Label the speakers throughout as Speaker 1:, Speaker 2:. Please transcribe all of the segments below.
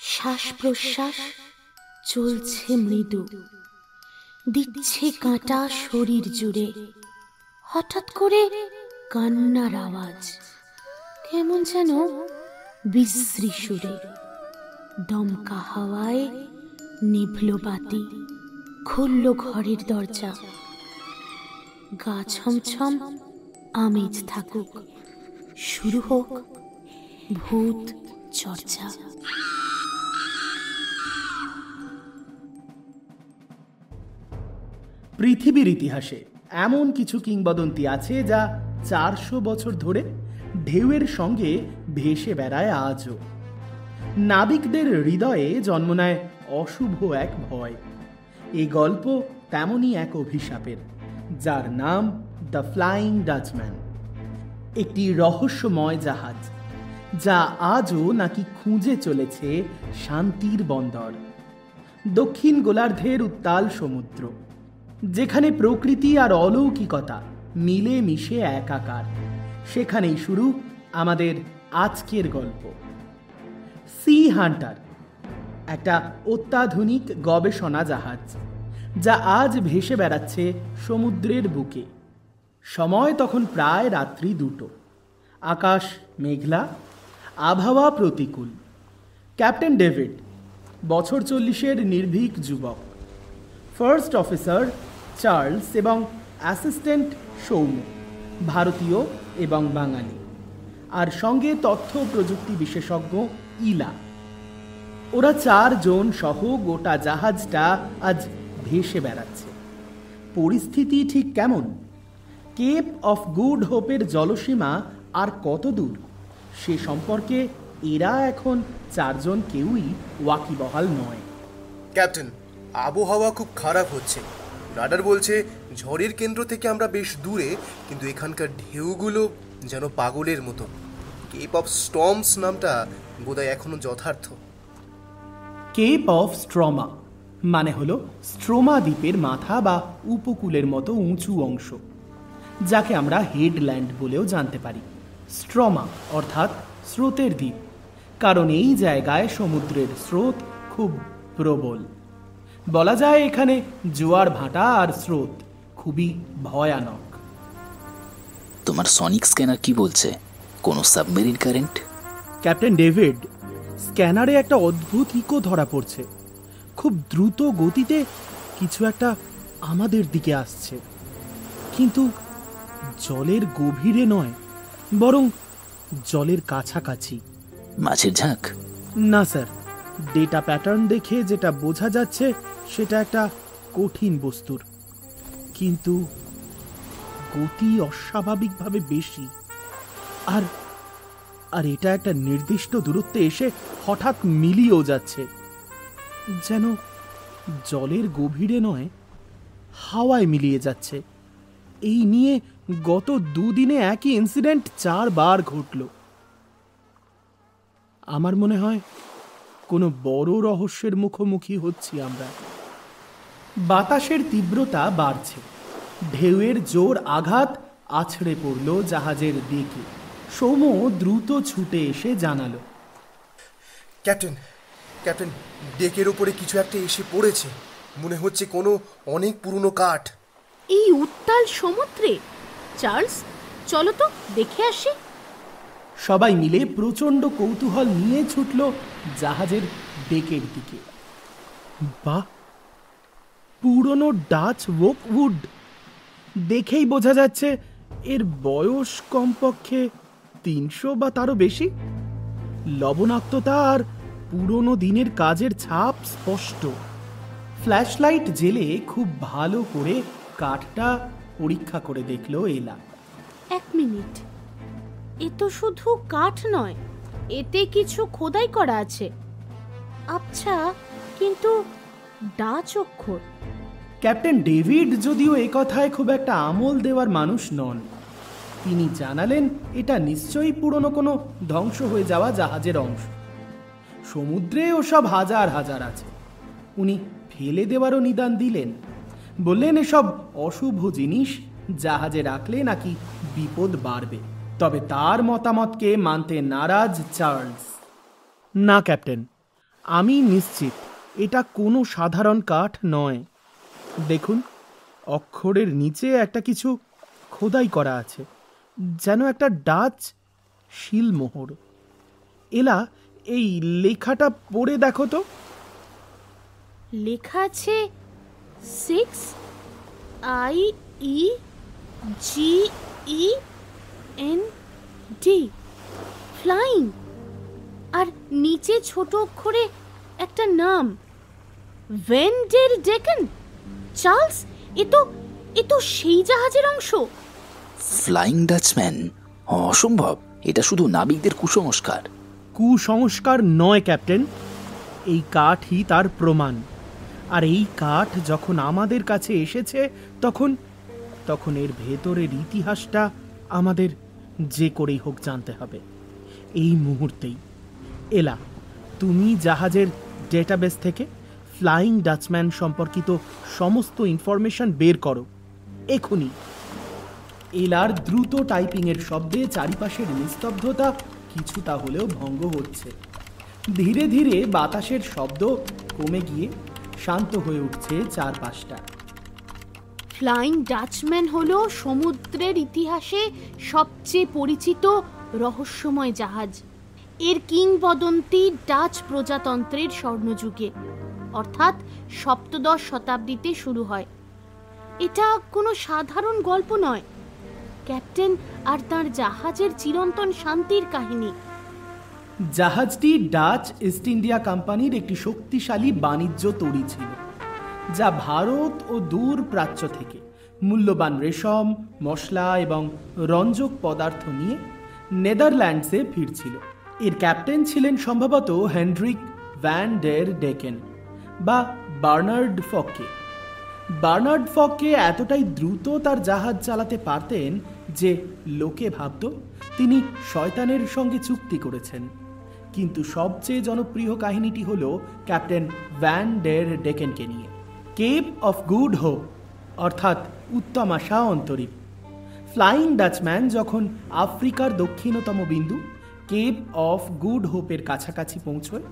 Speaker 1: শ্বাস প্রশ্বাস চলছে মৃদু, দিচ্ছে কাঁটা শরীর জুড়ে। হঠাৎ করে কান্নার আওয়াজ, কেমন যেন বিশ্রী সুরে। দমকা হাওয়ায় নিভল বাতি, খুলল ঘরের দরজা। গা ছমছম আমেজ থাকুক, শুরু হোক ভূত চর্চা।
Speaker 2: পৃথিবীর ইতিহাসে এমন কিছু কিংবদন্তি আছে যা 400 বছর ধরে ঢেউয়ের সঙ্গে ভেসে বেড়ায় আজও। নাবিকদের হৃদয়ে জন্ম নেয় অশুভ এক ভয়। এই গল্প তেমনই এক অভিশাপের, যার নাম দ্য ফ্লাইং ডাচম্যান। একটি রহস্যময় জাহাজ যা আজও নাকি খুঁজে চলেছে শান্তির বন্দর, দক্ষিণ গোলার্ধের উত্তাল সমুদ্র, যেখানে প্রকৃতি আর অলৌকিকতা মিলে মিশে একাকার। সেখানেই শুরু আমাদের আজকের গল্প। সি হান্টার, একটা অত্যাধুনিক গবেষণা জাহাজ যা আজ ভেসে বেড়াচ্ছে সমুদ্রের বুকে। সময় তখন প্রায় রাত্রি 2টো। আকাশ মেঘলা, আবহাওয়া প্রতিকূল। ক্যাপ্টেন ডেভিড, বছর 40-এর নির্ভীক যুবক, ফার্স্ট অফিসার চার্লস এবং অ্যাসিস্ট্যান্ট সৌম্য, ভারতীয় এবং বাঙালি, আর সঙ্গে তথ্য প্রযুক্তি বিশেষজ্ঞ ইলা। ওরা 4 জন সহ গোটা জাহাজটা আজ ভেসে বেড়াচ্ছে। পরিস্থিতি ঠিক কেমন? কেপ অফ গুড হোপের জলসীমা আর কত দূর, সে সম্পর্কে এরা এখন 4 জন কেউই ওয়াকিবহাল নয়।
Speaker 3: ক্যাপ্টেন, আবহাওয়া খুব খারাপ হচ্ছে। রাডার বলছে ঝড়ের কেন্দ্র থেকে আমরা বেশ দূরে, কিন্তু এখানকার ঢেউগুলো যেন পাগলের মতো। কেপ অফ স্টর্মস নামটা বোধহয় এখনো যথার্থ।
Speaker 2: কেপ অফ স্ট্রমা মানে হলো স্ট্রোমা দ্বীপের মাথা বা উপকূলের মতো উঁচু অংশ, যাকে আমরা হেডল্যান্ড বলেও জানতে পারি। স্ট্রমা অর্থাৎ স্রোতের দ্বীপ, কারণ এই জায়গায় সমুদ্রের স্রোত খুব প্রবল। বলা যায় এখানে জোয়ার ভাটা আর স্রোত খুবই ভয়ানক।
Speaker 4: তোমার সনিক স্ক্যানার কি বলছে? কোনো সাবমেরিন কারেন্ট?
Speaker 2: ক্যাপ্টেন ডেভিড, স্ক্যানারে একটা অদ্ভুত ইকো ধরা পড়ছে। খুব দ্রুত গতিতে কিছু একটা আমাদের দিকে আসছে, কিন্তু জলের গভীরে নয়, বরং জলের কাছাকাছি।
Speaker 4: মাছের ঝাঁক?
Speaker 2: না স্যার, ডেটা প্যাটার্ন দেখে যেটা বোঝা যাচ্ছে সেটা একটা কঠিন বস্তুর, কিন্তু গতি অস্বাভাবিকভাবে বেশি। আর আর এটা একটা নির্দিষ্ট দূরত্বে এসে হঠাৎ মিলিয়েও যাচ্ছে, যেন জলের গভীরে নয়, হাওয়ায় মিলিয়ে যাচ্ছে। এই নিয়ে গত 2 দিনে একই ইনসিডেন্ট 4 বার ঘটল। আমার মনে হয় কোনো বড় রহস্যের মুখোমুখি হচ্ছি আমরা। বাতাসের তীব্রতা বাড়ছে, ঢেউয়ের জোর আঘাত আছড়ে পড়ল জাহাজের দিকে। সৌম্য দ্রুত ছুটে এসে জানালো,
Speaker 3: ক্যাপ্টেন, ক্যাপ্টেন, ডেকের ওপরে কিছু একটা এসে পড়েছে। মনে হচ্ছে কোনো অনেক পুরনো কাঠ।
Speaker 1: এই উত্তাল সমুদ্রে? চার্লস, চলো তো দেখে আসি।
Speaker 2: সবাই মিলে প্রচন্ড কৌতূহল নিয়ে ছুটল জাহাজের ডেকের দিকে। বাহ, পুরনো ডাচ ওকউড! দেখেই বোঝা যাচ্ছে এর বয়স কমপক্ষে 300 বা তারও বেশি। লবণাক্ততা আর পুরনো দিনের কাজের ছাপ স্পষ্ট। ফ্ল্যাশলাইট জেলে খুব ভালো করে কাঠটা পরীক্ষা করে দেখলো এলা।
Speaker 1: 1 মিনিট, এ তো শুধু কাঠ নয়, এতে কিছু খোদাই করা আছে। আচ্ছা, কিন্তু ডাচ অক্ষর।
Speaker 2: ক্যাপ্টেন ডেভিড যদিও এ কথায় খুব একটা আমল দেওয়ার মানুষ নন। তিনি জানালেন এটা নিশ্চয়ই পুরনো কোনো ধ্বংস হয়ে যাওয়া জাহাজের অংশ। সমুদ্রে ওসব হাজার হাজার আছে। উনি ফেলে দেওয়ারও নিদান দিলেন, বললেন এসব অশুভ জিনিস জাহাজে রাখলে নাকি বিপদ বাড়বে। তবে তার মতামতকে মানতে নারাজ চার্লস। না ক্যাপ্টেন, আমি নিশ্চিত এটা কোনো সাধারণ কাঠ নয়। দেখুন, অক্ষরের নিচে একটা কিছু খোদাই করা আছে, যেন একটা ডাচ শিলমোহর। এলা, এই লেখাটা পড়ে দেখো তো।
Speaker 1: লেখা আছে 6IEGEND, ফ্লাইং। আর নিচে ছোট অক্ষরে একটা নাম, ভ্যান ডের ডেকেন। চার্লস, এ তো সেই জাহাজের অংশ।
Speaker 4: Flying Dutchman? অসম্ভব, এটা শুধু নাবিকদের কুসংস্কার।
Speaker 2: কুসংস্কার নয় ক্যাপ্টেন, এই কাঠই তার প্রমাণ। আর এই কাঠ যখন আমাদের কাছে এসেছে তখন এর ভেতরের ইতিহাসটা আমাদের যে করেই হোক জানতে হবে, এই মুহূর্তেই। এলা, তুমি জাহাজের ডেটাবেস থেকে ফ্লাইং ডাচম্যান সম্পর্কিত সমস্ত ইনফরমেশন বের করো এখনই। এলার দ্রুত টাইপিংয়ের শব্দে চারিপাশের নিস্তব্ধতা কিছুটা হলেও ভঙ্গ হচ্ছে। ধীরে ধীরে বাতাসের শব্দ কমে গিয়ে শান্ত হয়ে উঠছে চারপাশটা।
Speaker 1: ফ্লাইং ডাচম্যান হলো সমুদ্রের ইতিহাসে সবচেয়ে পরিচিত রহস্যময় জাহাজ। এর কিংবদন্তি ডাচ প্রজাতন্ত্রের স্বর্ণযুগে, অর্থাৎ ৭ম শতাব্দীতে শুরু হয়। এটা কোনো সাধারণ গল্প নয়, ক্যাপ্টেন আর তার জাহাজের চিরন্তন শান্তির কাহিনী।
Speaker 2: জাহাজটি ডাচ ইস্ট ইন্ডিয়া কোম্পানির একটি শক্তিশালী বাণিজ্য তরী ছিল, যা ভারত ও দূর প্রাচ্য থেকে মূল্যবান রেশম, মশলা এবং রঞ্জক পদার্থ নিয়ে নেদারল্যান্ডসে ফিরছিল। এর ক্যাপ্টেন ছিলেন সম্ভবত হেনরিক ভ্যান ডের ডেকেন বা বার্নার্ড ফকে। বার্নার্ড ফকে এতটাই দ্রুত তার জাহাজ চালাতে পারতেন যে লোকে ভাবত তিনি শয়তানের সঙ্গে চুক্তি করেছেন। কিন্তু সবচেয়ে জনপ্রিয় কাহিনীটি হল ক্যাপ্টেন ভ্যান ডের ডেকেনকে নিয়ে। কেপ অফ গুড হোপ, অর্থাৎ উত্তম আশা অন্তরীপ। ফ্লাইং ডাচম্যান যখন আফ্রিকার দক্ষিণতম বিন্দু কেপ অফ গুড হোপের কাছাকাছি পৌঁছয়,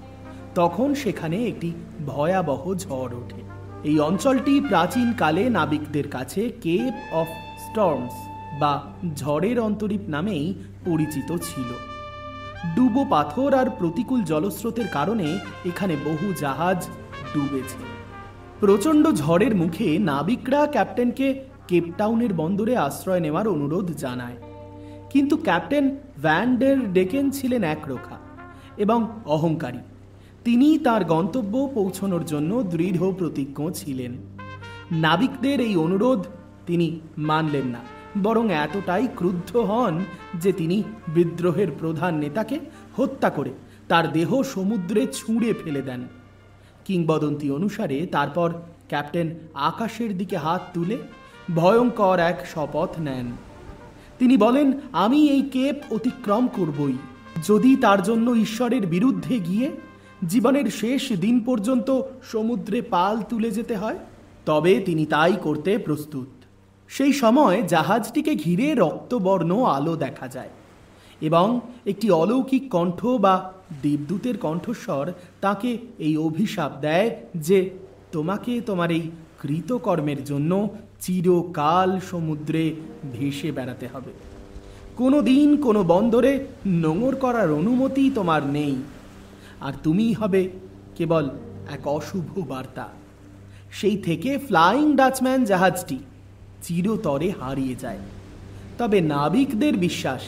Speaker 2: তখন সেখানে একটি ভয়াবহ ঝড় ওঠে। এই অঞ্চলটি প্রাচীনকালে নাবিকদের কাছে কেপ অফ স্টর্মস বা ঝড়ের অন্তরীপ নামেই পরিচিত ছিল। ডুবো পাথর আর প্রতিকূল জলস্রোতের কারণে এখানে বহু জাহাজ ডুবেছে। প্রচণ্ড ঝড়ের মুখে নাবিকরা ক্যাপ্টেনকে কেপটাউনের বন্দরে আশ্রয় নেওয়ার অনুরোধ জানায়, কিন্তু ক্যাপ্টেন ভ্যান ডের ডেকেন ছিলেন একরোখা এবং অহংকারী। তিনি তার গন্তব্য পৌঁছানোর জন্য দৃঢ় প্রতিজ্ঞ ছিলেন। নাবিকদের এই অনুরোধ তিনি মানলেন না, বরং এতটাই ক্রুদ্ধ হন যে তিনি বিদ্রোহের প্রধান নেতাকে হত্যা করে তার দেহ সমুদ্রে ছুঁড়ে ফেলে দেন। কিংবদন্তি অনুসারে তারপর ক্যাপ্টেন আকাশের দিকে হাত তুলে ভয়ঙ্কর এক শপথ নেন। তিনি বলেন, আমি এই কেপ অতিক্রম করবই, যদি তার জন্য ঈশ্বরের বিরুদ্ধে গিয়ে জীবনের শেষ দিন পর্যন্ত সমুদ্রে পাল তুলে যেতে হয়, তবে তিনি তাই করতে প্রস্তুত। সেই সময় জাহাজটিকে ঘিরে রক্তবর্ণ আলো দেখা যায় এবং একটি অলৌকিক কণ্ঠ বা দেবদূতের কণ্ঠস্বর তাকে এই অভিশাপ দেয় যে তোমাকে তোমার এই কৃতকর্মের জন্য চিরকাল সমুদ্রে ভেসে বেড়াতে হবে। কোনো দিন কোনো বন্দরে নোঙর করার অনুমতি তোমার নেই, আর তুমিই হবে কেবল এক অশুভ বার্তা। সেই থেকে ফ্লাইং ডাচম্যান জাহাজটি চিরতরে হারিয়ে যায়। তবে নাবিকদের বিশ্বাস,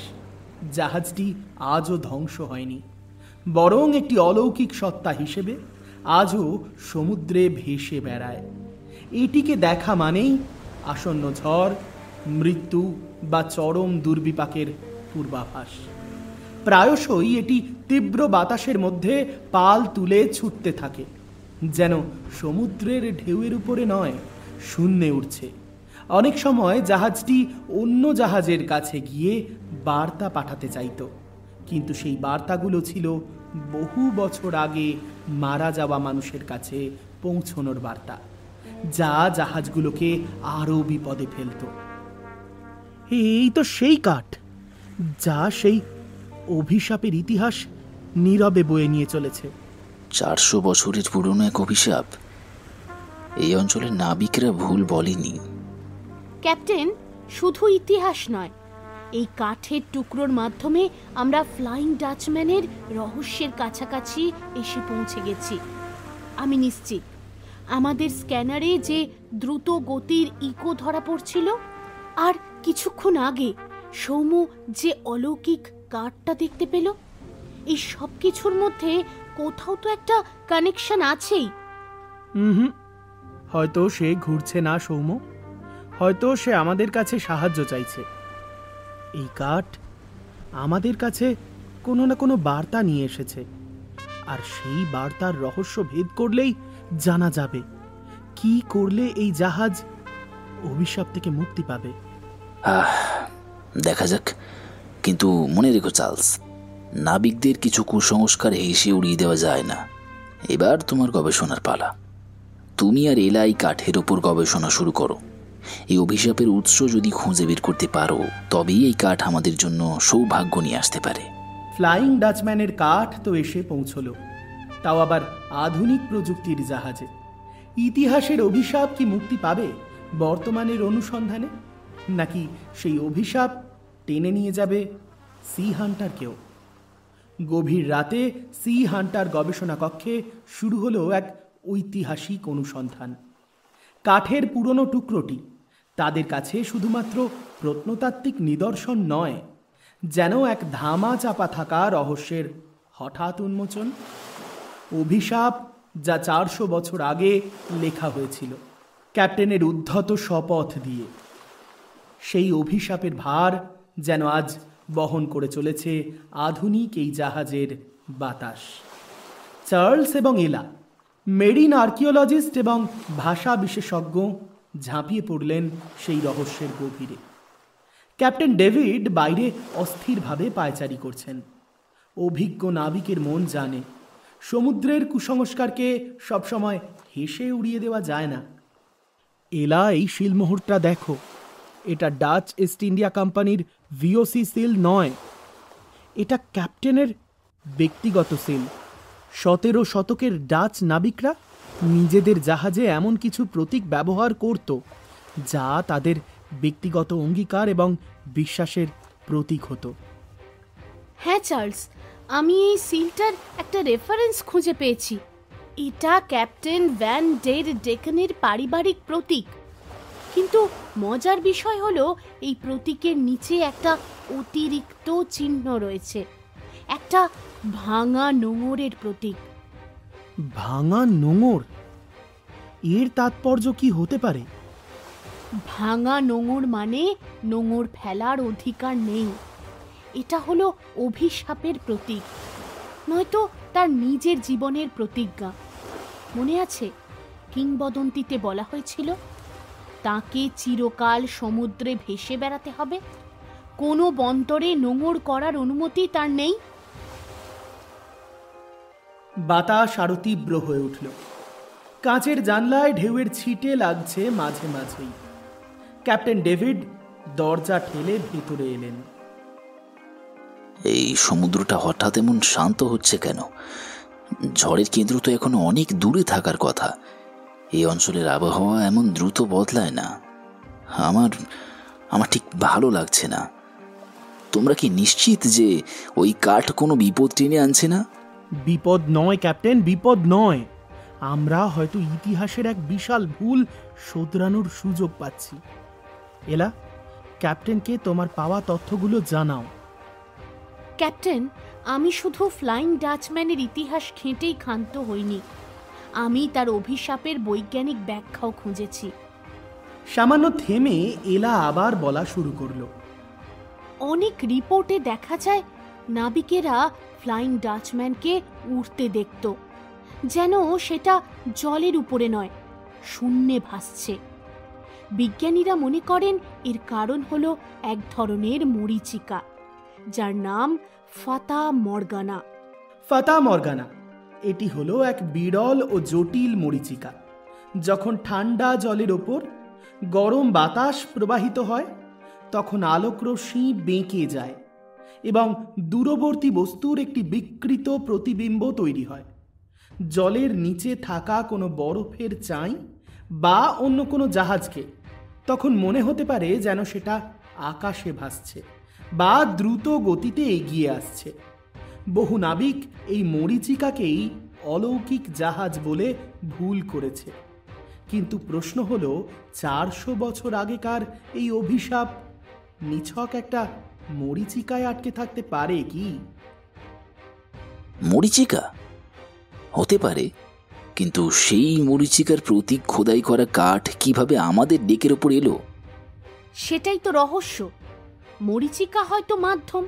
Speaker 2: জাহাজটি আজও ধ্বংস হয়নি, বরং একটি অলৌকিক সত্তা হিসেবে আজও সমুদ্রে ভেসে বেড়ায়। এটিকে দেখা মানেই আসন্ন ঝড়, মৃত্যু বা চরম দুর্বিপাকের পূর্বাভাস। প্রায়শই এটি তীব্র বাতাসের মধ্যে পাল তুলে ছুটতে থাকে, যেন সমুদ্রের ঢেউয়ের উপরে নয়, শূন্যে উঠছে। অনেক সময় জাহাজটি অন্য জাহাজের কাছে গিয়ে বার্তা পাঠাতে চাইত, কিন্তু সেই বার্তাগুলো ছিল বহু বছর আগে মারা যাওয়া মানুষের কাছে পৌঁছনোর বার্তা, যা জাহাজগুলোকে আরও বিপদে ফেলত। এই তো সেই কাঠ যা সেই অভিশাপের ইতিহাস নীরবে বয়ে নিয়ে চলেছে।
Speaker 4: 400 বছরের পুরনো এক অভিশাপ। এই অঞ্চলের নাবিকরা ভুল বলেনি।
Speaker 1: ক্যাপ্টেন, শুধু ইতিহাস নয়, এই কাঠের টুকরোর মাধ্যমে আমরা ফ্লাইং ডাচম্যানের রহস্যের কাছাকাছি এসে পৌঁছে গেছি। আমি নিশ্চিত আমাদের স্ক্যানারে যে দ্রুত গতির ইকো ধরা পড়ছিল, আর কিছুক্ষণ আগে সৌম্য যে অলৌকিক কার্ডটা দেখতে পেল, এই সব কিছুর মধ্যে কোথাও তো একটা কানেকশন আছেই।
Speaker 2: হয়তো সে ঘুরছে না সৌম্য, হয়তো সে আমাদের কাছে সাহায্য চাইছে। এই কাঠ আমাদের কাছে কোনো না কোনো বার্তা নিয়ে এসেছে, আর সেই বার্তার রহস্য ভেদ করলেই জানা যাবে কি করলে এই জাহাজ অভিশাপ থেকে মুক্তি পাবে।
Speaker 4: দেখা যাক, কিন্তু মনে রেখো চার্লস, নাবিকদের কিছু কুসংস্কার হেসে উড়িয়ে দেওয়া যায় না। এবার তোমার গবেষণার পালা। তুমি আর এলাই কাঠের ওপর গবেষণা শুরু করো। এই অভিশাপের উৎস যদি খুঁজে বের করতে পারো, তবেই এই কাঠ আমাদের জন্য সৌভাগ্য নিয়ে আসতে পারে।
Speaker 2: ফ্লাইং ডাচম্যানের কাঠ তো এসে পৌঁছল, তাও আবার আধুনিক প্রযুক্তির জাহাজে। ইতিহাসের অভিশাপ কি মুক্তি পাবে বর্তমানের অনুসন্ধানে, নাকি সেই অভিশাপ টেনে নিয়ে যাবে সি হান্টারকেও? গভীর রাতে সি হান্টার গবেষণা কক্ষে শুরু হলো এক ঐতিহাসিক অনুসন্ধান। কাঠের পুরনো টুকরোটি তাদের কাছে শুধুমাত্র প্রত্নতাত্ত্বিক নিদর্শন নয়, যেন এক ধামা চাপা থাকা রহস্যের হঠাৎ উন্মোচন। অভিশাপ যা 400 বছর আগে লেখা হয়েছিল ক্যাপ্টেনের উদ্ধত শপথ দিয়ে, সেই অভিশাপের ভার যেন আজ বহন করে চলেছে আধুনিক এই জাহাজের বাতাস। চার্লস এবং এলা, মেরিন আর্কিওলজিস্ট এবং ভাষা বিশেষজ্ঞ, ঝাঁপিয়ে পড়লেন সেই রহস্যের গভীরে। ক্যাপ্টেন ডেভিড বাইরে অস্থিরভাবে পায়চারি করছেন। অভিজ্ঞ নাবিকের মন জানে, সমুদ্রের কুসংস্কারকে সবসময় হেসে উড়িয়ে দেওয়া যায় না। এলা, এই শিলমোহরটা দেখো, এটা ডাচ ইস্ট ইন্ডিয়া কোম্পানির ভিওসি সিল নয়, এটা ক্যাপ্টেনের ব্যক্তিগত সিল। 17 শতকের ডাচ নাবিকরা নিজেদের জাহাজে এমন কিছু প্রতীক ব্যবহার করত যা তাদের ব্যক্তিগত অঙ্গীকার এবং বিশ্বাসের প্রতীক হতো।
Speaker 1: হ্যাঁ চার্লস, আমি এই সিলটার একটা রেফারেন্স খুঁজে পেয়েছি। এটা ক্যাপ্টেন ভ্যান ডের ডেকনের পারিবারিক প্রতীক। কিন্তু মজার বিষয় হলো, এই প্রতীকের নিচে একটা অতিরিক্ত চিহ্ন রয়েছে, একটা ভাঙা নোঙরের প্রতীক।
Speaker 2: ভাঙা নোঙর? এর তাৎপর্য কি হতে পারে?
Speaker 1: ভাঙা নোঙর মানে নোঙর ফেলার অধিকার নেই। এটা হলো অভিশাপের প্রতীক, নয়তো তার নিজের জীবনের প্রতিজ্ঞা। মনে আছে কিংবদন্তিতে বলা হয়েছিল তাকে চিরকাল সমুদ্রে ভেসে বেড়াতে হবে, কোনো বন্দরে নোঙর করার অনুমতি তার নেই।
Speaker 2: বাতাস আরো তীব্র হয়ে উঠল। কাঁচের জানলায় ঢেউয়ের ছিটে লাগছে মাঝে মাঝেই। ক্যাপ্টেন ডেভিড দরজা ঠেলে ভেতরে এলেন।
Speaker 4: এই সমুদ্রটা হঠাৎ এমন শান্ত হচ্ছে কেন? ঝড়ের কেন্দ্র তো এখনো অনেক দূরে থাকার কথা। এই অঞ্চলের আবহাওয়া এমন দ্রুত বদলায় না। আমার ঠিক ভালো লাগছে না। তোমরা কি নিশ্চিত যে ওই কাঠ কোনো বিপদ টেনে আনছে না?
Speaker 2: বিপদ নয় ক্যাপ্টেন, বিপদ নয়। আমরা হয়তো ইতিহাসের এক বিশাল ভুল শোধরানোর সুযোগ পাচ্ছি। এলা, ক্যাপ্টেনকে তোমার পাওয়া তথ্যগুলো জানাও।
Speaker 1: ক্যাপ্টেন, আমি শুধু ফ্লাইং ডাচম্যানের ইতিহাস ঘেঁটেই ক্ষান্ত হইনি, আমি তার অভিশাপের বৈজ্ঞানিক ব্যাখ্যাও খুঁজেছি।
Speaker 2: সামান্য থেমে এলা আবার বলা শুরু করলো।
Speaker 1: অনেক রিপোর্টে দেখা যায় নাবিকেরা ফ্লাইং ডাচম্যানকে উড়তে দেখত, যেন সেটা জলের উপরে নয়, শূন্যে ভাসছে। বিজ্ঞানীরা মনে করেন এর কারণ হলো এক ধরনের মরীচিকা, যার নাম ফাতা মর্গানা।
Speaker 2: ফাতা মর্গানা এটি হলো এক বিরল ও জটিল মরীচিকা। যখন ঠান্ডা জলের ওপর গরম বাতাস প্রবাহিত হয়, তখন আলোকরশ্মি বেঁকে যায় এবং দূরবর্তী বস্তুর একটি বিকৃত প্রতিবিম্ব তৈরি হয়। জলের নিচে থাকা কোনো বরফের চাই বা অন্য কোনো জাহাজকে, তখন মনে হতে পারে যেন সেটা আকাশে ভাসছে বা দ্রুত গতিতে এগিয়ে আসছে। বহু নাবিক এই মরীচিকাকেই অলৌকিক জাহাজ বলে ভুল করেছে। কিন্তু প্রশ্ন হলো, 400 বছর আগেকার এই অভিশাপ নিছক একটা মরীচিকায় আটকে থাকতে পারে কি?
Speaker 4: মরীচিকা হতে পারে, কিন্তু সেই মরীচিকার প্রতীক খোদাই করা কাঠ কিভাবে আমাদের ডেকের ওপর এলো?
Speaker 1: সেটাই তো রহস্য। মরীচিকা হয়তো মাধ্যম,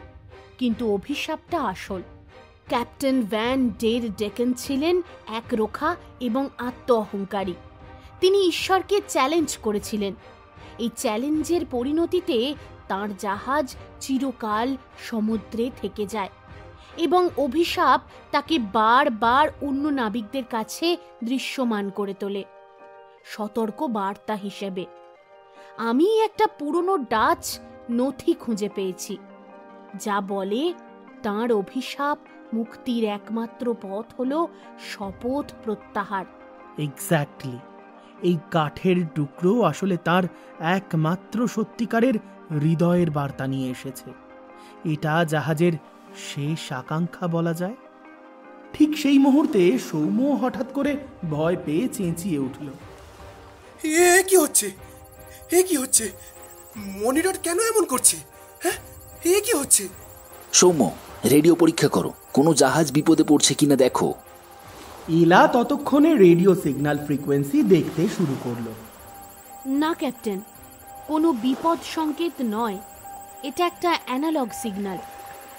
Speaker 1: কিন্তু অভিশাপটা আসল। ক্যাপ্টেন ভ্যান ডের ডেকেন ছিলেন একরোখা এবং আত্ম অহংকারী। তিনি ঈশ্বরকে চ্যালেঞ্জ করেছিলেন। এই চ্যালেঞ্জের পরিণতিতে তাঁর জাহাজ চিরকাল সমুদ্রে থেকে যায় এবং অভিশাপ তাকে বারবার অন্য নাবিকদের কাছে দৃশ্যমান করে তোলে, সতর্ক বার্তা হিসেবে। আমি একটা পুরনো ডাচ নথি খুঁজে পেয়েছি, যা বলে তাঁর অভিশাপ মুক্তির একমাত্র পথ হলো শপথ প্রত্যাহার।
Speaker 2: এক্স্যাক্টলি। এই কাঠের টুকরো আসলে তার একমাত্র সত্যিকারের হৃদয়ের বার্তা নিয়ে এসেছে। এটা জাহাজের শেষ আকাঙ্ক্ষা বলা যায়। ঠিক সেই মুহূর্তে সৌম্য হঠাৎ করে ভয় পেয়ে চেঁচিয়ে উঠল।
Speaker 3: এ কি হচ্ছে? এ কি হচ্ছে? মনিটর কেন এমন করছে? হ্যাঁ, এ কি হচ্ছে?
Speaker 4: সৌম্য, রেডিও পরীক্ষা করো, কোনো জাহাজ বিপদে পড়ছে কিনা দেখো।
Speaker 2: ইলা ততক্ষণে রেডিও সিগন্যাল ফ্রিকোয়েন্সি দেখতে শুরু করলো।
Speaker 1: না ক্যাপ্টেন, কোনো বিপদ সংকেত নয়। এটা একটা অ্যানালগ সিগন্যাল,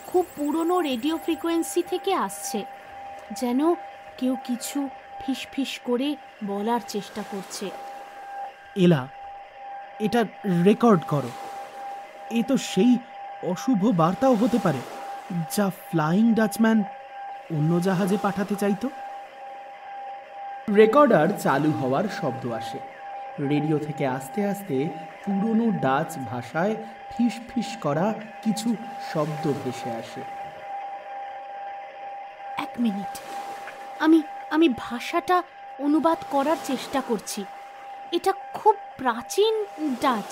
Speaker 1: খুব পুরনো রেডিও ফ্রিকোয়েন্সি থেকে আসছে, যেন কেউ কিছু ফিসফিস করে বলার চেষ্টা করছে।
Speaker 2: এলা, এটা রেকর্ড করো। এ তো সেই অশুভ বার্তাও হতে পারে যা ফ্লাইং ডাচম্যান অন্য জাহাজে পাঠাতে চাইতো। রেকর্ডার চালু হওয়ার শব্দ আসে। রেডিও থেকে আস্তে আস্তে পুরনো ডাচ ভাষায় ফিস ফিস করা কিছু শব্দ ভেসে আসে।
Speaker 1: এক মিনিট, আমি ভাষাটা অনুবাদ করার চেষ্টা করছি। এটা খুব প্রাচীন ডাচ,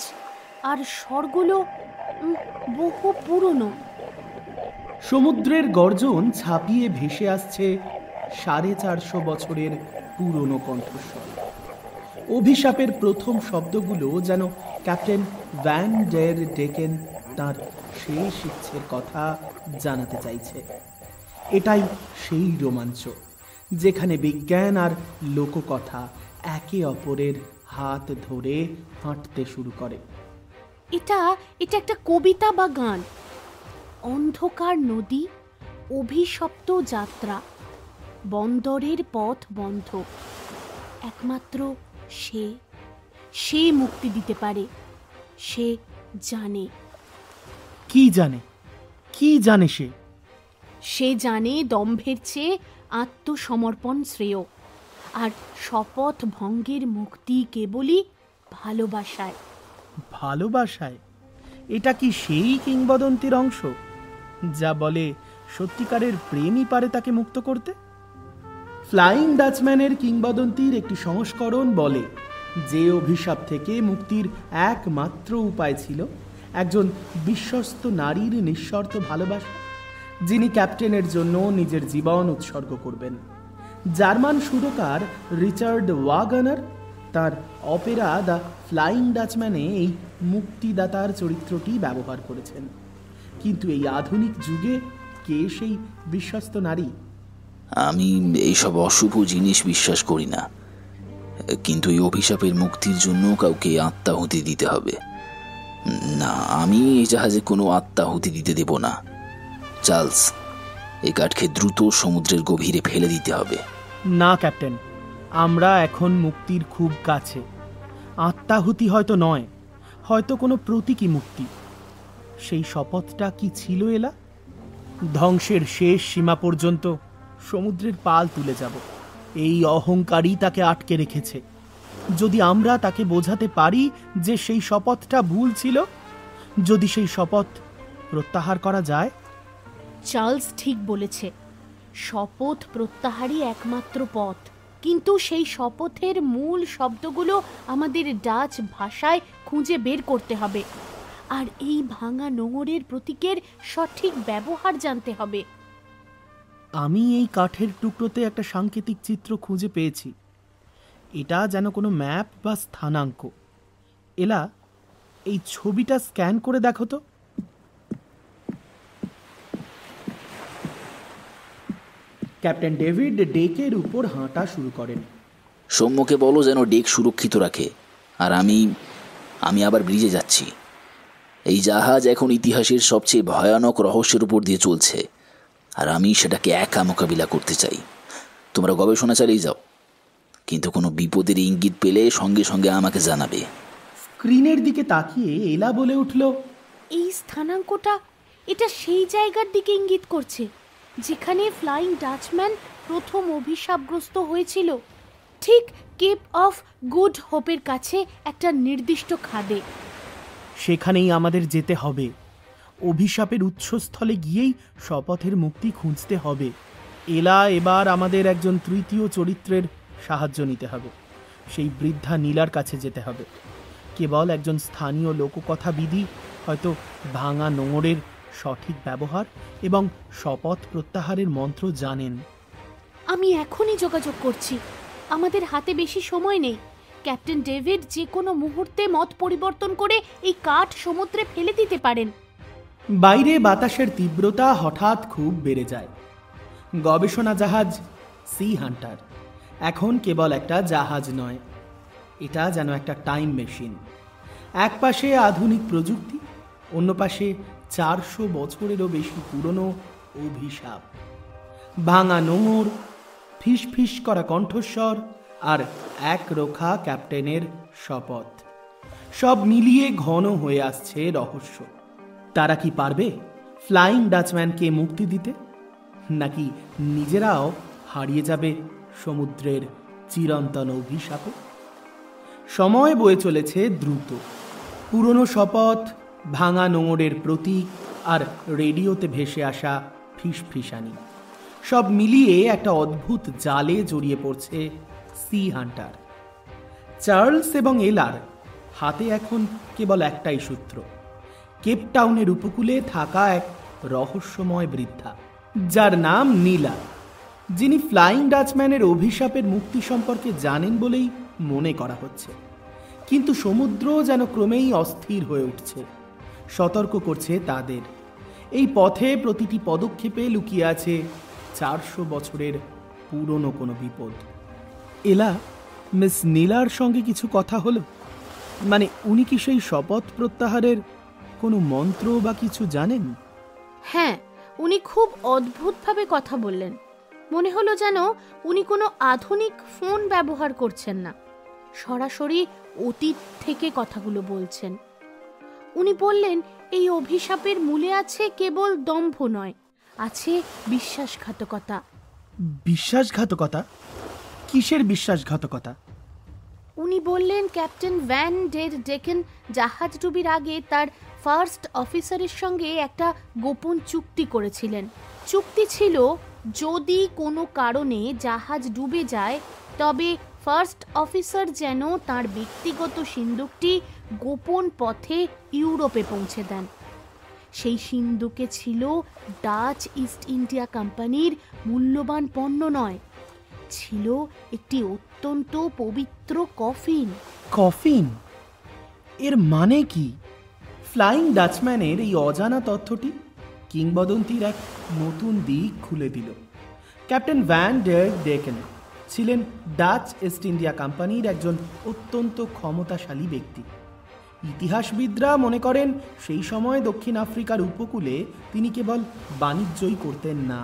Speaker 1: আর স্বরগুলো বহু পুরনো।
Speaker 2: সমুদ্রের গর্জন ছাপিয়ে ভেসে আসছে 450 বছরের পুরনো কণ্ঠস্বর। অভিশাপের প্রথম শব্দগুলো যেন ক্যাপ্টেন ভ্যান ডের ডেকেন তাঁর শেষ ইচ্ছের কথা জানাতে চাইছে। এটাই সেই রোমাঞ্চ যেখানে বিজ্ঞান আর লোককথা একে অপরের হাত ধরে হাঁটতে শুরু করে।
Speaker 1: এটা একটা কবিতা বা গান। অন্ধকার নদী, অভিশপ্ত যাত্রা, বন্দরের পথ বন্ধ। একমাত্র সে মুক্তি দিতে পারে। সে জানে।
Speaker 2: কি জানে? কি জানে সে?
Speaker 1: সে জানে দম্ভের চেয়ে আত্মসমর্পণ শ্রেয়, আর শপথ ভঙ্গের মুক্তি কেবলই ভালোবাসায়।
Speaker 2: ভালোবাসায়? এটা কি সেই কিংবদন্তির অংশ যা বলে সত্যিকারের প্রেমই পারে তাকে মুক্ত করতে? ফ্লাইং ডাচম্যানের কিংবদন্তির একটি সংস্করণ বলে যে অভিশাপ থেকে মুক্তির একমাত্র উপায় ছিল একজন বিশ্বস্ত নারীর নিঃশর্ত ভালোবাসা, যিনি ক্যাপ্টেনের জন্য নিজের জীবন উৎসর্গ করবেন। জার্মান সুরকার রিচার্ড ওয়াগনার তার অপেরা দ্য ফ্লাইং ডাচম্যানে এই মুক্তিদাতার চরিত্রটি ব্যবহার করেছেন। কিন্তু এই আধুনিক যুগে কে সেই বিশ্বস্ত নারী?
Speaker 4: আমি এইসব অশুভ জিনিস বিশ্বাস করি না, কিন্তু এই অভিশাপের মুক্তির জন্য কাউকে আত্মাহুতি দিতে হবে। না, আমি এই জাহাজে কোনো আত্মাহুতি দিতে দেব না। চার্লস, এই কাঠকে দ্রুত সমুদ্রের গভীরে ফেলে দিতে হবে।
Speaker 2: না ক্যাপ্টেন, আমরা এখন মুক্তির খুব কাছে। আত্মাহুতি হয়তো নয়, হয়তো কোনো প্রতীকী মুক্তি। সেই শপথটা কি ছিল এলা? ধ্বংসের শেষ সীমা পর্যন্ত সমুদ্রের পাল তুলে যাব। এই অহংকারই তাকে আটকে রেখেছে। যদি আমরা তাকে বোঝাতে পারি যে সেই শপথটা ভুল ছিল, যদি সেই শপথ প্রত্যাহার করা যায়।
Speaker 1: চার্লস ঠিক বলেছে। শপথ প্রত্যাহারই একমাত্র পথ। কিন্তু সেই শপথের মূল শব্দগুলো আমাদের ডাচ ভাষায় খুঁজে বের করতে হবে, আর এই ভাঙা নোঙরের প্রতীকের সঠিক ব্যবহার জানতে হবে।
Speaker 2: আমি এই কাঠের টুকরোতে একটা সাংকেতিক চিত্র খুঁজে পেয়েছি। এটা যেন কোনো ম্যাপ বা স্থানাঙ্ক। এলা, এই ছবিটা স্ক্যান করে দেখো তো। ক্যাপ্টেন ডেভিড ডেকের উপর হাঁটা শুরু করেন।
Speaker 4: সৌম্যকে বলো যেন ডেক সুরক্ষিত রাখে, আর আমি আবার ব্রিজে যাচ্ছি। এই জাহাজ এখন ইতিহাসের সবচেয়ে ভয়ানক রহস্যের উপর দিয়ে চলছে, আর আমি সেটাকে একা মোকাবিলা করতে চাই। তোমরা গবেষণা চালিয়ে যাও, কিন্তু কোনো বিপদের ইঙ্গিত পেলে সঙ্গে সঙ্গে আমাকে জানাবে।
Speaker 2: স্ক্রিনের দিকে তাকিয়ে এলা বলে উঠল,
Speaker 1: এই স্থানাঙ্কটা, এটা সেই জায়গার দিকে ইঙ্গিত করছে যেখানে ফ্লাইং ডাচম্যান প্রথম অভিশাপগ্রস্ত হয়েছিল, ঠিক কেপ অফ গুড হোপের কাছে একটা নির্দিষ্ট খাদে।
Speaker 2: সেখানেই আমাদের যেতে হবে। অভিশাপের উৎসস্থলে গিয়েই শপথের মুক্তি খুঁজতে হবে। এলা, এবার আমাদের একজন তৃতীয় চরিত্রের সাহায্য নিতে হবে। সেই বৃদ্ধা নীলার কাছে যেতে হবে। কেবল একজন স্থানীয় লোককথাবিদই হয়তো ভাঙা নোঙরের সঠিক ব্যবহার এবং শপথ প্রত্যাহারের মন্ত্র জানেন।
Speaker 1: আমি এখনই যোগাযোগ করছি। আমাদের হাতে বেশি সময় নেই। ক্যাপ্টেন ডেভিড যে কোনো মুহূর্তে মত পরিবর্তন করে এই কাঠ সমুদ্রে ফেলে দিতে পারেন।
Speaker 2: বাইরে বাতাসের তীব্রতা হঠাৎ খুব বেড়ে যায়। গবেষণা জাহাজ সি হান্টার এখন কেবল একটা জাহাজ নয়, এটা যেন একটা টাইম মেশিন। এক পাশে আধুনিক প্রযুক্তি, অন্য পাশে 400 বছরেরও বেশি পুরনো অভিশাপ। ভাঙা নোঙর, ফিস ফিস করা কণ্ঠস্বর, আর এক রোখা ক্যাপ্টেনের শপথ, সব মিলিয়ে ঘন হয়ে আসছে রহস্য। তারা কি পারবে ফ্লাইং ডাচম্যানকে মুক্তি দিতে, নাকি নিজেরাও হারিয়ে যাবে সমুদ্রের চিরন্তন অভিশাপে? সময় বয়ে চলেছে দ্রুত। পুরনো শপথ, ভাঙা নোঙরের প্রতীক, আর রেডিওতে ভেসে আসা ফিসফিসানি, সব মিলিয়ে একটা অদ্ভুত জালে জড়িয়ে পড়ছে সি হান্টার। চার্লস এবং এলার হাতে এখন কেবল একটাই সূত্র, কেপটাউনের উপকূলে থাকা এক রহস্যময় বৃদ্ধা, যার নাম নীলা, যিনি ফ্লাইং ডাচম্যানের অভিশাপের মুক্তি সম্পর্কে জানেন বলেই মনে করা হচ্ছে। কিন্তু সমুদ্র যেন ক্রমেই অস্থির হয়ে উঠছে, সতর্ক করছে তাদের। এই পথে প্রতিটি পদক্ষেপে লুকিয়ে আছে 400 বছরের পুরনো কোনো বিপদ। এলা, মিস নীলার সঙ্গে কিছু কথা হলো? মানে, উনি কি সেই শপথ প্রত্যাহারের কোনো মন্ত্র বা কিছু জানেন?
Speaker 1: হ্যাঁ, উনি খুব অদ্ভুতভাবে কথা বললেন। মনে হলো যেন উনি কোনো আধুনিক ফোন ব্যবহার করছেন না, সরাসরি অতীত থেকে কথাগুলো বলছেন। উনি বললেন এই অভিশাপের মূলে আছে কেবল দম্ভ নয়, আছে বিশ্বাসঘাতকতা।
Speaker 2: বিশ্বাসঘাতকতা? কিসের বিশ্বাসঘাতকতা?
Speaker 1: উনি বললেন ক্যাপ্টেন ভ্যান ডের ডেকেন জাহাজ ডুবির আগে তার ফার্স্ট অফিসারের সঙ্গে একটা গোপন চুক্তি করেছিলেন। চুক্তি ছিল, যদি কোনো কারণে জাহাজ ডুবে যায় তবে ফার্স্ট অফিসার যেন তার ব্যক্তিগত সিন্দুকটি গোপন পথে ইউরোপে পৌঁছে দেন। সেই সিন্দুকে ছিল ডাচ ইস্ট ইন্ডিয়া কোম্পানির মূল্যবান পণ্য নয়, ছিল একটি অত্যন্ত পবিত্র কফিন।
Speaker 2: কফিন? এর মানে কি? ফ্লাইং ডাচম্যানের এই অজানা তথ্যটি কিংবদন্তির এক নতুন দিক খুলে দিল। ক্যাপ্টেন ভ্যান ডের ডেকেন ছিলেন ডাচ ইস্ট ইন্ডিয়া কোম্পানির একজন অত্যন্ত ক্ষমতাশালী ব্যক্তি। ইতিহাসবিদরা মনে করেন সেই সময় দক্ষিণ আফ্রিকার উপকূলে তিনি কেবল বাণিজ্যই করতেন না,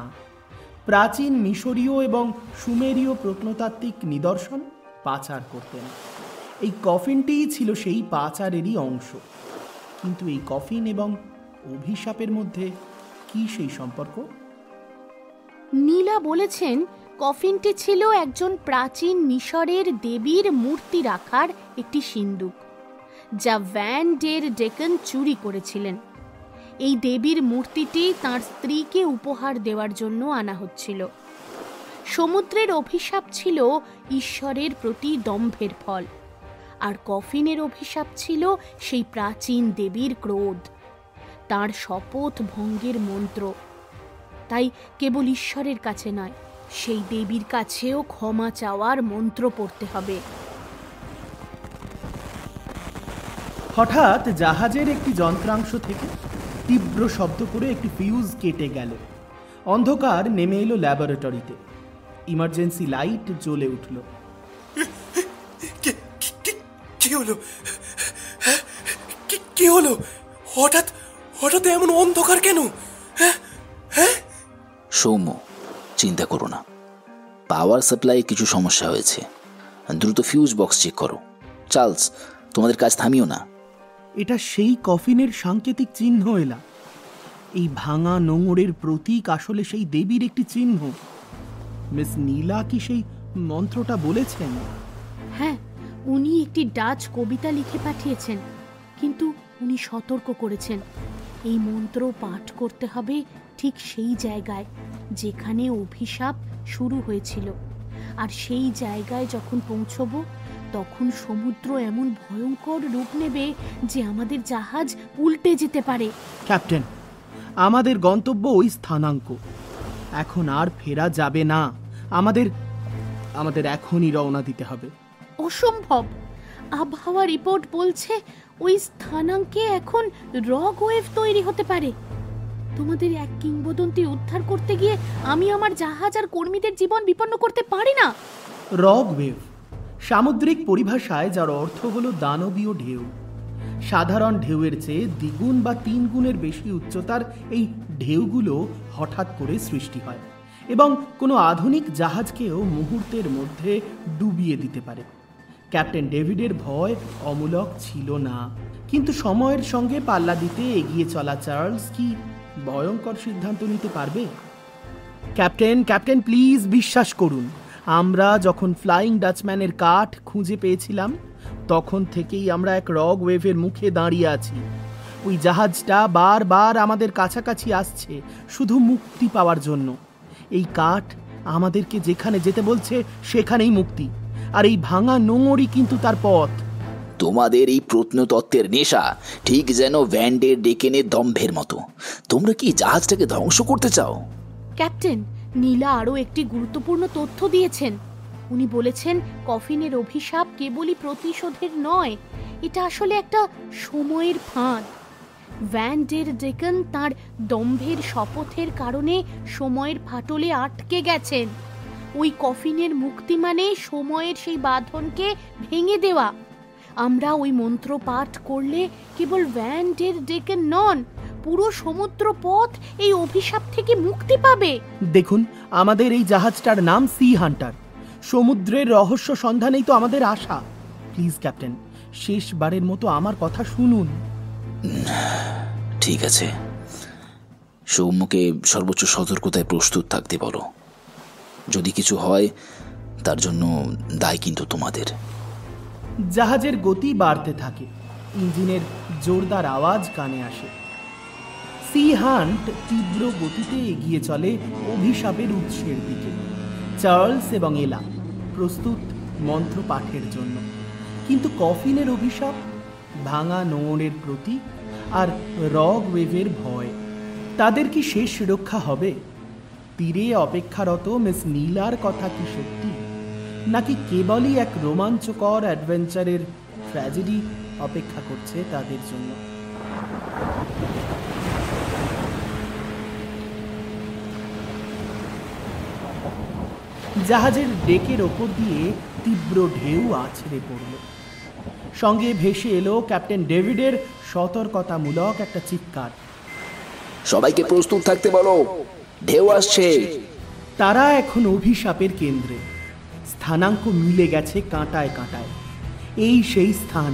Speaker 2: প্রাচীন মিশরীয় এবং সুমেরীয় প্রত্নতাত্ত্বিক নিদর্শন পাচার করতেন। এই কফিনটিই ছিল সেই পাচারেরই অংশ। কিন্তু এই কফিন এবং অভিশাপের মধ্যে কি সেই সম্পর্ক?
Speaker 1: নীলা বলেছেন কফিনটি ছিল একজন প্রাচীন মিশরের দেবীর মূর্তি রাখার একটি সিন্দুক, যা ভ্যান ডের ডেকেন চুরি করেছিলেন। এই দেবীর মূর্তিটি তার স্ত্রীকে উপহার দেওয়ার জন্য আনা হচ্ছিল। সমুদ্রের অভিশাপ ছিল ঈশ্বরের প্রতি দম্ভের ফল, আর কফিনের অভিশাপ ছিল সেই প্রাচীন দেবীর ক্রোধ, তার শপথ ভঙ্গের মন্ত্র। তাই কেবল ঈশ্বরের কাছে নয়, সেই দেবীর কাছেও ক্ষমা চাওয়ার মন্ত্র পড়তে হবে।
Speaker 2: হঠাৎ জাহাজের একটি যন্ত্রাংশ থেকে তীব্র শব্দ করে একটি ফিউজ কেটে গেল। অন্ধকার নেমে এলো ল্যাবরেটরিতে। ইমার্জেন্সি লাইট জ্বলে উঠল।
Speaker 3: কি হলো? কি হলো? হঠাৎ হঠাৎ এমন অন্ধকার কেন?
Speaker 4: সৌম্য, চিন্তা করো না, পাওয়ার সাপ্লাই কিছু সমস্যা হয়েছে। দ্রুত ফিউজ বক্স চেক করো। চার্লস, তোমাদের কাজ থামিও না।
Speaker 2: এটা সেই কফিনের সাংকেতিক চিহ্ন এলা। এই ভাঙা নোঙরের প্রতীক আসলে সেই দেবীর একটি চিহ্ন। মিস নীলা কি সেই মন্ত্রটা বলেছেন?
Speaker 1: হ্যাঁ, উনি একটি ডাচ কবিতা লিখে পাঠিয়েছেন, কিন্তু উনি সতর্ক করেছেন এই মন্ত্র পাঠ করতে হবে ঠিক সেই জায়গায় যেখানে অভিশাপ শুরু হয়েছিল। আর সেই জায়গায় যখন পৌঁছবো, তখন সমুদ্র এমন ভয়ঙ্কর রূপ নেবে যে আমাদের জাহাজ উল্টে যেতে পারে।
Speaker 2: ক্যাপ্টেন, আমাদের গন্তব্য ওই স্থানাঙ্ক। এখন আর ফেরা যাবে না। আমাদের এখনই রওনা দিতে হবে।
Speaker 1: অসম্ভব! আবহাওয়া রিপোর্ট বলছে ওই স্থানাঙ্কে এখন রগ ওয়েভ তৈরি হতে পারে। তোমাদের এক কিংবদন্তি উদ্ধার করতে গিয়ে আমি আমার জাহাজ আর কর্মীদের জীবন বিপন্ন করতে পারি না।
Speaker 2: রগ ওয়েভ সামুদ্রিক পরিভাষায় যার অর্থ হলো দানবীয় ঢেউ। সাধারণ ঢেউয়ের চেয়ে দ্বিগুণ বা 3 গুণের বেশি উচ্চতার এই ঢেউগুলো হঠাৎ করে সৃষ্টি হয় এবং কোনো আধুনিক জাহাজকেও মুহূর্তের মধ্যে ডুবিয়ে দিতে পারে। ক্যাপ্টেন ডেভিডের ভয় অমূলক ছিল না, কিন্তু সময়ের সঙ্গে পাল্লা দিতে এগিয়ে চলা চার্লস কি ভয়ঙ্কর সিদ্ধান্ত নিতে পারবে? ক্যাপ্টেন প্লিজ বিশ্বাস করুন, আমরা যখন ফ্লাইং ডাচম্যানের কাঠ খুঁজে পেয়েছিলাম, তখন থেকেই আমরা এক রগ ওয়েভের মুখে দাঁড়িয়ে আছি। ওই জাহাজটা বারবার আমাদের কাছাকাছি আসছে শুধু মুক্তি পাওয়ার জন্য। এই কাঠ আমাদেরকে যেখানে যেতে বলছে সেখানেই মুক্তি, আর এই ভাঙা নোঙরই কিন্তু তার পথ।
Speaker 4: তোমাদের এই প্রত্নতত্ত্বের নেশা ঠিক যেন ভ্যান ডের ডেকেনের দম্ভের মতো। তোমরা কি জাহাজটাকে ধ্বংস করতে চাও?
Speaker 1: ক্যাপ্টেন, নীলা আরও একটি গুরুত্বপূর্ণ তথ্য দিয়েছেন। উনি বলেছেন কফিনের অভিশাপ কেবলই প্রতিশোধের নয়, এটা আসলে একটা সময়ের ফাঁদ। ভ্যান ডের ডেকন তাঁর দম্ভের শপথের কারণে সময়ের ফাটলে আটকে গেছেন। ওই কফিনের মুক্তি মানে সময়ের সেই বাঁধনকে ভেঙে দেওয়া। আমরা ওই মন্ত্র পাঠ করলে কেবল ভ্যান ডের ডেকন নন, পুরো সমুদ্র পথ এই অভিশাপ থেকে মুক্তি পাবে।
Speaker 2: দেখুন, আমাদের এই জাহাজটার নাম সি হান্টার। সমুদ্রের রহস্য সন্ধানেই তো আমাদের আশা। প্লিজ ক্যাপ্টেন, শেষবারের মতো আমার কথা শুনুন।
Speaker 4: ঠিক আছে, সৌম্যকে সর্বোচ্চ সতর্কতায় প্রস্তুত থাকতে বলো। যদি কিছু হয় তার জন্য দায় কিন্তু তোমাদের।
Speaker 2: জাহাজের গতি বাড়তে থাকে, ইঞ্জিনের জোরদার আওয়াজ কানে আসে। সি হান্ট তীব্র গতিতে এগিয়ে চলে অভিশাপের উৎসের দিকে। চার্লস এবং এলা প্রস্তুত মন্ত্র পাঠের জন্য, কিন্তু কফিনের অভিশাপ, ভাঙা নোঙরের প্রতীক আর রগ ওয়েভের ভয়, তাদের কি শেষ রক্ষা হবে? তীরে অপেক্ষারত মিস নীলার কথা কি সত্যি, নাকি কেবলই এক রোমাঞ্চকর অ্যাডভেঞ্চারের ট্র্যাজেডি অপেক্ষা করছে তাদের জন্য? জাহাজের ডেকের ওপর দিয়ে তীব্র ঢেউ আছড়ে পড়ল। সঙ্গে ভেসে এলো ক্যাপ্টেন ডেভিডের সতর্কতামূলক একটা চিৎকার,
Speaker 4: সবাইকে প্রস্তুত থাকতে বলো, ঢেউ আসছে।
Speaker 2: তারা এখন অভিশাপের কেন্দ্রে। স্থানাঙ্ক মিলে গেছে কাঁটায় কাঁটায়। এই সেই স্থান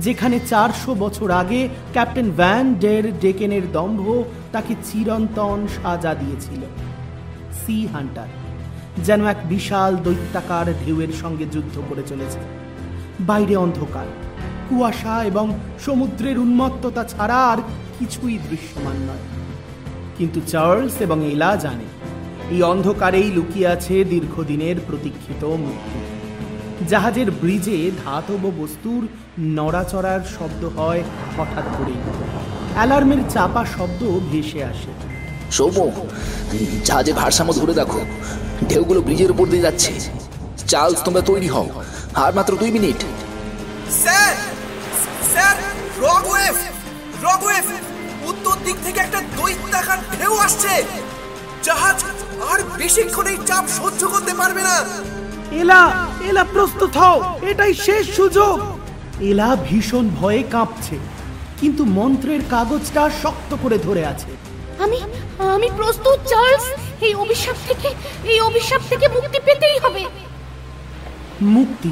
Speaker 2: যেখানে 400 বছর আগে ক্যাপ্টেন ভ্যান ডের ডেকেনের দম্ভ তাকে চিরন্তন সাজা দিয়েছিল। সি হান্টার যেন এক বিশাল দৈত্যাকার ঢেউয়ের সঙ্গে যুদ্ধ করে চলেছে। বাইরে অন্ধকার, কুয়াশা এবং সমুদ্রের উন্মত্ততা ছাড়া আর কিছুই দৃশ্যমান নয়। কিন্তু চার্লস এবং এলা জানে এই অন্ধকারেই লুকিয়ে আছে দীর্ঘদিনের প্রতীক্ষিত মুক্তি। জাহাজের ব্রিজে ধাতব বস্তুর নড়াচড়ার শব্দ হয় হঠাৎ করেই। অ্যালার্মের চাপা শব্দ ভেসে আসে।
Speaker 4: সৌম্য, জাহাজের ভারসাম্য ধরে দেখো, ঢেউগুলো ব্রিজের উপর দিয়ে যাচ্ছে। চার্লস, তোমরা তৈরি হও, আর মাত্র 2 মিনিট।
Speaker 5: স্যার, স্যার, রগ ওয়েভ, উত্তর দিক থেকে একটা দৈত্যাকার ঢেউ আসছে। জাহাজ আর বেশিক্ষণ এই চাপ সহ্য করতে পারবে না।
Speaker 2: এলা প্রস্তুত হও, এটাই শেষ সুযোগ। এলা ভীষণ ভয়ে কাঁপছে, কিন্তু মন্ত্রের কাগজটা শক্ত করে ধরে আছে।
Speaker 1: আমি প্রস্তুত চার্লস। এই অভিশাপ থেকে মুক্তি পেতেই হবে।
Speaker 2: মুক্তি,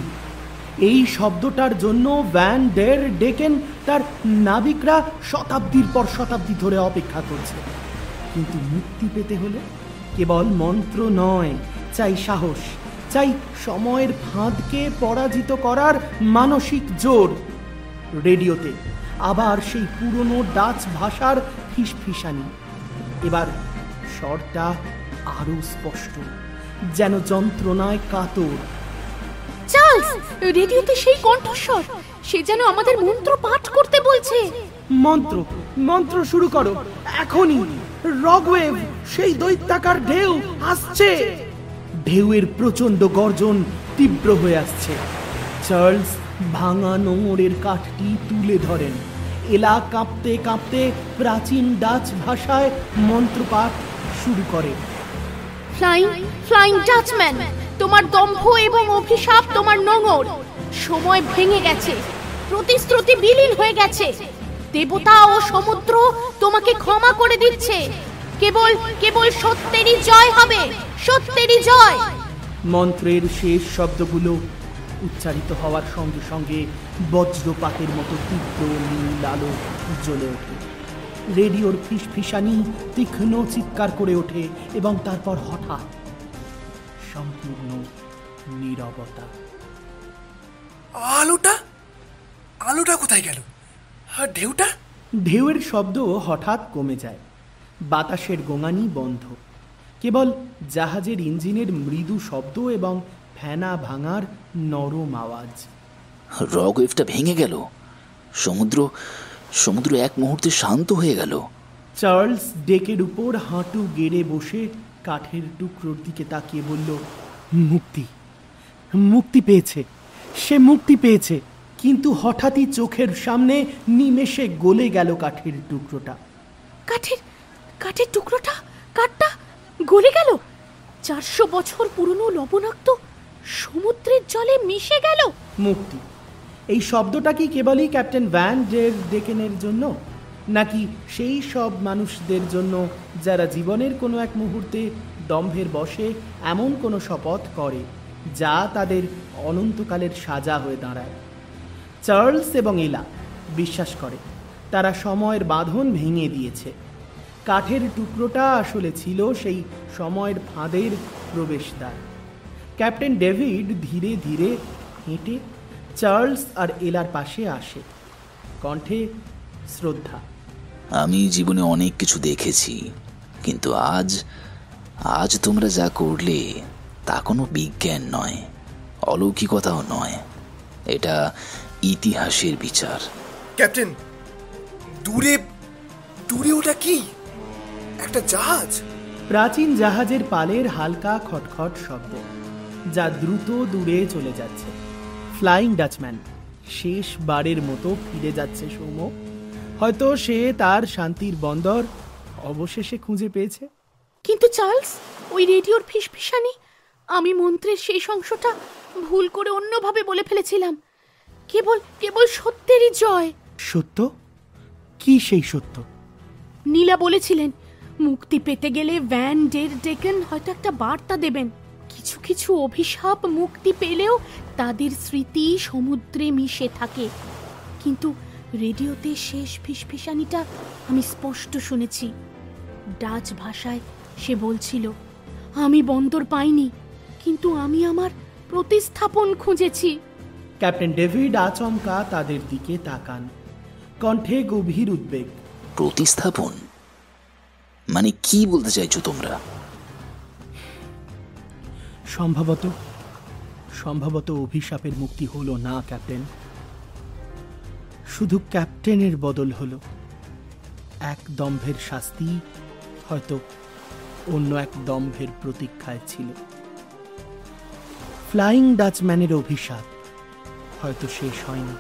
Speaker 2: এই শব্দটার জন্য ভ্যান ডের ডেকেন তার নাবিকরা শতাব্দীর পর শতাব্দী ধরে অপেক্ষা করছে। কিন্তু মুক্তি পেতে হলে কেবল মন্ত্র নয়, চাই সাহস, চাই সময়ের ফাঁদকে পরাজিত করার মানসিক জোর। রেডিওতে আবার সেই পুরনো ডাচ ভাষার ফিসফিসানি। এবার স্বরটা আরো স্পষ্ট, যেন যন্ত্রণায় কাতর।
Speaker 1: চার্লস, রেডিওতে সেই কণ্ঠস্বর, সে যেন আমাদের মন্ত্র পাঠ করতে বলছে।
Speaker 2: মন্ত্র শুরু করো এখনই। রগওয়েভ, সেই দৈত্যাকার ঢেউ আসছে। ঢেউয়ের প্রচন্ড গর্জন তীব্র হয়ে আসছে। চার্লস ভাঙা নোঙরের কাঠটি তুলে ধরেন। এলা কাঁপতে কাঁপতে প্রাচীন ডাচ ভাষায় মন্ত্রপাঠ শুরু করে।
Speaker 1: ফ্লাইং ডাচম্যান, তোমার দম্ভ এবং অভিশাপ তোমার নোঙর। সময় ভেঙে গেছে, প্রতিশ্রুতি বিলীন হয়ে গেছে। দেবতা ও সমুদ্র তোমাকে ক্ষমা করে দিচ্ছে। কেবল সত্যেরই জয় হবে, সত্যেরই জয়।
Speaker 2: মন্ত্রের শেষ শব্দগুলো উচ্চারিত হওয়ার সঙ্গে সঙ্গে বজ্রপাতের মতো তীব্র নীল আলো জ্বলে ওঠে। রেডিওর ফিসফিসানি তীক্ষ্ণ চিৎকার করে ওঠে এবং তারপর হঠাৎ সম্পূর্ণ নীরবতা।
Speaker 5: আলোটা কোথায় গেল? আর
Speaker 2: ঢেউয়ের শব্দ হঠাৎ কমে যায়। বাতাসের গোঙানি বন্ধ। কেবল জাহাজের ইঞ্জিনের মৃদু শব্দ এবং ফেনা ভাঙার নরম আওয়াজ।
Speaker 4: রগ ওয়েভটা ভেঙে গেল। সমুদ্র এক মুহূর্তে শান্ত হয়ে গেল।
Speaker 2: চার্লস ডেকের উপর হাঁটু গেড়ে বসে কাঠের টুকরোর দিকে তাকিয়ে বলল, মুক্তি পেয়েছে, সে মুক্তি পেয়েছে। কিন্তু হঠাৎই চোখের সামনে নিমেষে গলে গেল কাঠের টুকরোটা।
Speaker 1: কাঠের টুকরোটা, কাঠটা গলে গেল। 400 বছর পুরনো লবণাক্ত সমুদ্রের জলে মিশে গেল।
Speaker 2: মুক্তি, এই শব্দটা কি কেবলই ক্যাপ্টেন ভ্যান ডের ডেকেনের জন্য, নাকি সেই সব মানুষদের জন্য যারা জীবনের কোনো এক মুহূর্তে দম্ভের বশে এমন কোনো শপথ করে যা তাদের অনন্তকালের সাজা হয়ে দাঁড়ায়? চার্লস এবং এলা বিশ্বাস করে তারা সময়ের বাঁধন ভেঙে দিয়েছে। কাঠের টুকরোটা আসলে ছিল সেই সময়ের ফাঁদের প্রবেশদ্বার। ক্যাপ্টেন ডেভিড ধীরে ধীরে হেঁটে চার্লস আর এলার পাশে আসে, কণ্ঠে শ্রদ্ধা।
Speaker 4: আমি জীবনে অনেক কিছু দেখেছি, কিন্তু আজ তোমরা যা করলে তা কোনো বিজ্ঞান নয়, অলৌকিকতাও নয়। এটা ইতিহাসের বিচার।
Speaker 5: ক্যাপ্টেন, দূরে ওটা কি? একটা জাহাজ?
Speaker 2: প্রাচীন জাহাজের পালের হালকা খটখট শব্দ, যা দ্রুত দূরে চলে যাচ্ছে। ফ্লাইং ডাচম্যান শেষবারের মতো ফিরে যাচ্ছে সৌম্য। হয়তো সে তার শান্তির বন্দর অবশেষে খুঁজে পেয়েছে।
Speaker 1: কিন্তু চার্লস, ওই রেডিওর ফিসফিসানি, আমি মন্ত্রের সেই অংশটা ভুল করে অন্যভাবে বলে ফেলেছিলাম। কেবল সত্যেরই জয়।
Speaker 2: সত্য? কি সেই সত্য?
Speaker 1: নীলা বলেছিলেন মুক্তি পেতে গেলে ভ্যান ডের ডেকেন হয়তো একটা বার্তা দেবেন। কিছু অভিশাপ মুক্তি পেলেও তাদের স্মৃতি সমুদ্রে মিশে থাকে। কিন্তু রেডিওতে শেষ ফিসফিসানিটা আমি স্পষ্ট শুনেছি। ডাচ ভাষায় সে বলছিল, আমি বন্দর পাইনি, কিন্তু আমি আমার প্রতিস্থাপন খুঁজেছি।
Speaker 2: ক্যাপ্টেন ডেভিড আচমকা তাদের দিকে তাকান, কণ্ঠে গভীর উদ্বেগ।
Speaker 4: প্রতিস্থাপন মানে কি বলতে চাইছো তোমরা?
Speaker 2: সম্ভবত অভিশাপের মুক্তি হলো না ক্যাপ্টেন, শুধু ক্যাপ্টেনের বদল হলো। এক দম্ভের শাস্তি হয়তো অন্য এক দম্ভের প্রতীক্ষায় ছিল। ফ্লাইং ডাচম্যানের অভিশাপ হয়তো শেষ হয়নি,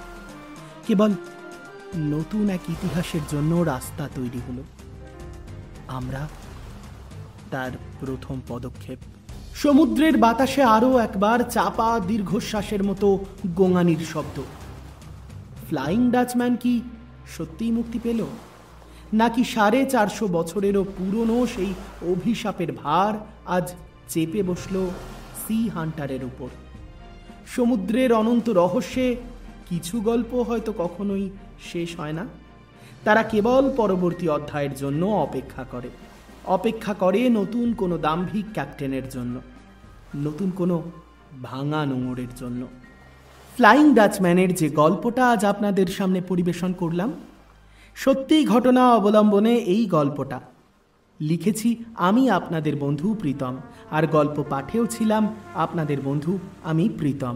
Speaker 2: কেবল নতুন এক ইতিহাসের জন্য রাস্তা তৈরি হলো। আমরা তার প্রথম পদক্ষেপ। সমুদ্রের বাতাসে আরো একবার চাপা দীর্ঘশ্বাসের মতো গোঙানির শব্দ। ফ্লাইং ডাচম্যান কি সত্যিই মুক্তি পেল, নাকি 450 বছরেরও পুরনো সেই অভিশাপের ভার আজ চেপে বসল সি হান্টারের উপর? সমুদ্রের অনন্ত রহস্যে কিছু গল্প হয়তো কখনোই শেষ হয় না। তারা কেবল পরবর্তী অধ্যায়ের জন্য অপেক্ষা করে নতুন কোনো দাম্ভিক ক্যাপ্টেনের জন্য, নতুন কোনো ভাঙা নোঙরের জন্য। ফ্লাইং ডাচম্যানের যে গল্পটা আজ আপনাদের সামনে পরিবেশন করলাম, সত্যি ঘটনা অবলম্বনে এই গল্পটা লিখেছি আমি, আপনাদের বন্ধু প্রীতম, আর গল্প পাঠেও ছিলাম আপনাদের বন্ধু আমি প্রীতম।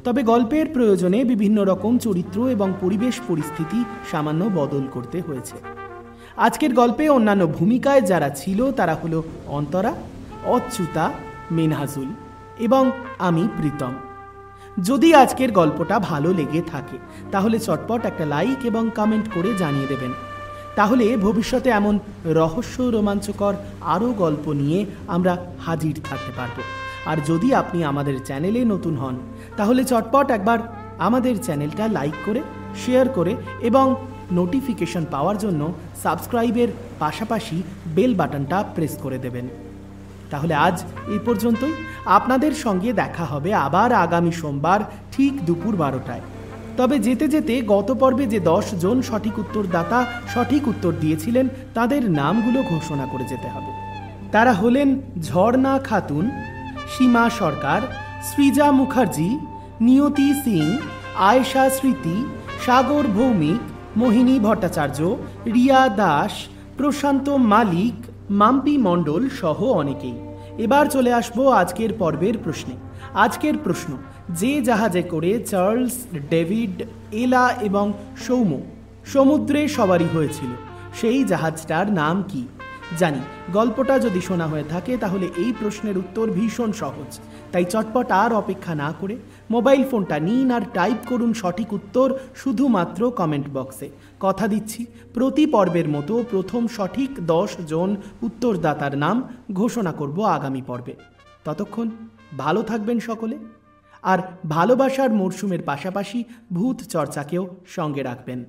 Speaker 2: তবে গল্পের প্রয়োজনে বিভিন্ন রকম চরিত্র এবং পরিবেশ পরিস্থিতি সামান্য বদল করতে হয়েছে। আজকের গল্পে অন্যান্য ভূমিকায় যারা ছিল তারা হলো অন্তরা, অচ্যুতা, মিনহাজুল এবং আমি প্রীতম। যদি আজকের গল্পটা ভালো লেগে থাকে তাহলে চটপট একটা লাইক এবং কমেন্ট করে জানিয়ে দেবেন। তাহলে ভবিষ্যতে এমন রহস্য রোমাঞ্চকর আরও গল্প নিয়ে আমরা হাজির থাকতে পারবো। আর যদি আপনি আমাদের চ্যানেলে নতুন হন তাহলে চটপট একবার আমাদের চ্যানেলটা লাইক করে, শেয়ার করে এবং নোটিফিকেশন পাওয়ার জন্য সাবস্ক্রাইবের পাশাপাশি বেল বাটনটা প্রেস করে দেবেন। তাহলে আজ এই পর্যন্তই। আপনাদের সঙ্গে দেখা হবে আবার আগামী সোমবার ঠিক দুপুর 12টায়। তবে যেতে যেতে গত পর্বে যে 10 জন সঠিক উত্তরদাতা সঠিক উত্তর দিয়েছিলেন তাদের নামগুলো ঘোষণা করে যেতে হবে। তারা হলেন ঝর্ণা খাতুন, সীমা সরকার, সৃজা মুখার্জি, নিয়তি সিং, আয়েশা স্মৃতি, সাগর ভৌমিক, মোহিনী ভট্টাচার্য, রিয়া দাস, প্রশান্ত মালিক, মাম্পি মণ্ডল সহ অনেকেই। এবার চলে আসবো আজকের পর্বের প্রশ্নে। আজকের প্রশ্ন, যে জাহাজে করে চার্লস, ডেভিড, এলা এবং সৌম্য সমুদ্রে সওয়ারি হয়েছিল সেই জাহাজটার নাম কি? জানি গল্পটা যদি শোনা হয়ে থাকে তাহলে এই প্রশ্নের উত্তর ভীষণ সহজ, তাই চটপট আর অপেক্ষা না করে মোবাইল ফোনটা নিন আর টাইপ করুন সঠিক উত্তর শুধুমাত্র কমেন্ট বক্সে। কথা দিচ্ছি প্রতি পর্বের মতো প্রথম সঠিক 10 জন উত্তরদাতার নাম ঘোষণা করব আগামী পর্বে। ততক্ষণ ভালো থাকবেন সকলে, আর ভালোবাসার মরশুমের পাশাপাশি ভূত চর্চাকেও সঙ্গে রাখবেন।